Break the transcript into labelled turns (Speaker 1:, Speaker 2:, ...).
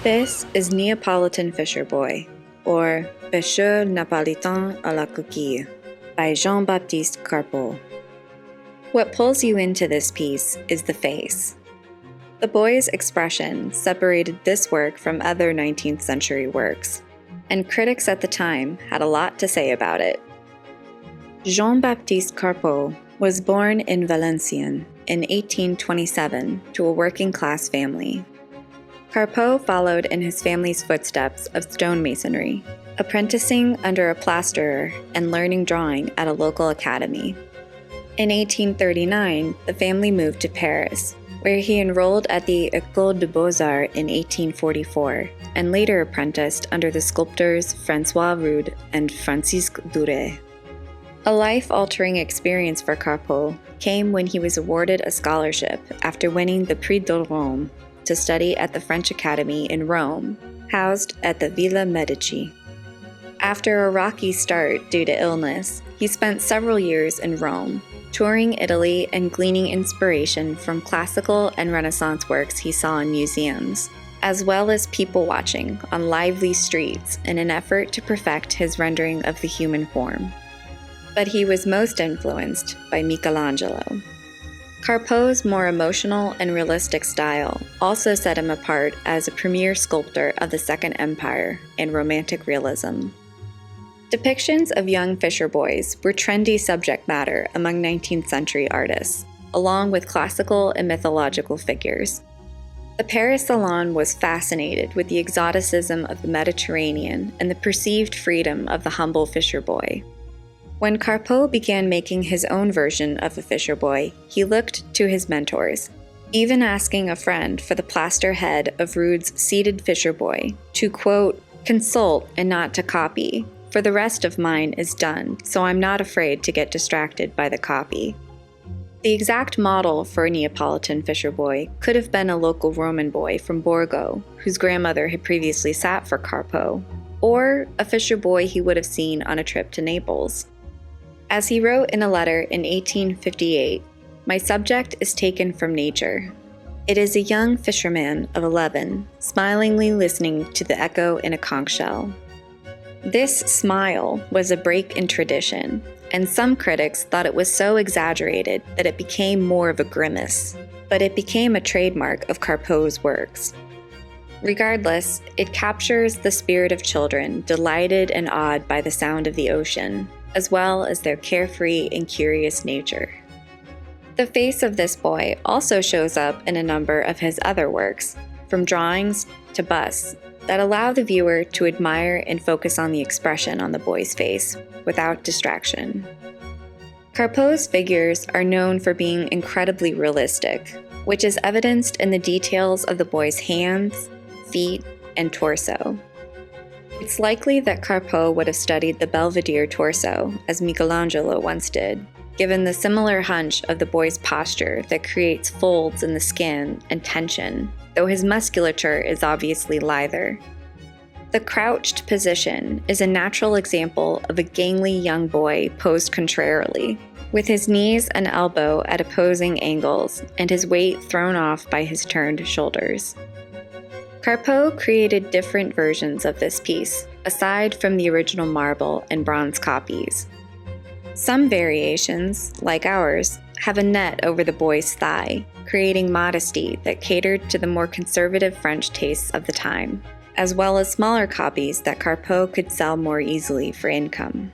Speaker 1: This is Neapolitan Fisherboy, or Pêcheur Napolitain à la Coquille, by Jean-Baptiste Carpeaux. What pulls you into this piece is the face. The boy's expression separated this work from other 19th century works, and critics at the time had a lot to say about it. Jean-Baptiste Carpeaux was born in Valenciennes in 1827 to a working-class family. Carpeaux followed in his family's footsteps of stonemasonry, apprenticing under a plasterer and learning drawing at a local academy. In 1839, the family moved to Paris, where he enrolled at the École des Beaux-Arts in 1844, and later apprenticed under the sculptors François Rude and Francisque Duret. A life-altering experience for Carpeaux came when he was awarded a scholarship after winning the Prix de Rome to study at the French Academy in Rome, housed at the Villa Medici. After a rocky start due to illness, he spent several years in Rome, touring Italy and gleaning inspiration from classical and Renaissance works he saw in museums, as well as people watching on lively streets in an effort to perfect his rendering of the human form. But he was most influenced by Michelangelo. Carpeaux's more emotional and realistic style also set him apart as a premier sculptor of the Second Empire and Romantic realism. Depictions of young fisher boys were trendy subject matter among 19th century artists, along with classical and mythological figures. The Paris Salon was fascinated with the exoticism of the Mediterranean and the perceived freedom of the humble fisher boy. When Carpeaux began making his own version of a fisher boy, he looked to his mentors, even asking a friend for the plaster head of Rude's seated fisher boy to, quote, consult and not to copy, for the rest of mine is done, so I'm not afraid to get distracted by the copy. The exact model for a Neapolitan fisherboy could have been a local Roman boy from Borgo, whose grandmother had previously sat for Carpeaux, or a fisherboy he would have seen on a trip to Naples. As he wrote in a letter in 1858, "My subject is taken from nature. It is a young fisherman of 11, smilingly listening to the echo in a conch shell." This smile was a break in tradition, and some critics thought it was so exaggerated that it became more of a grimace, but it became a trademark of Carpeaux's works. Regardless, it captures the spirit of children delighted and awed by the sound of the ocean, as well as their carefree and curious nature. The face of this boy also shows up in a number of his other works, from drawings to busts, that allow the viewer to admire and focus on the expression on the boy's face without distraction. Carpeaux's figures are known for being incredibly realistic, which is evidenced in the details of the boy's hands, feet, and torso. It's likely that Carpeaux would have studied the Belvedere torso, as Michelangelo once did, given the similar hunch of the boy's posture that creates folds in the skin and tension, though his musculature is obviously lither. The crouched position is a natural example of a gangly young boy posed contrarily, with his knees and elbow at opposing angles and his weight thrown off by his turned shoulders. Carpeaux created different versions of this piece, aside from the original marble and bronze copies. Some variations, like ours, have a net over the boy's thigh, creating modesty that catered to the more conservative French tastes of the time, as well as smaller copies that Carpeaux could sell more easily for income.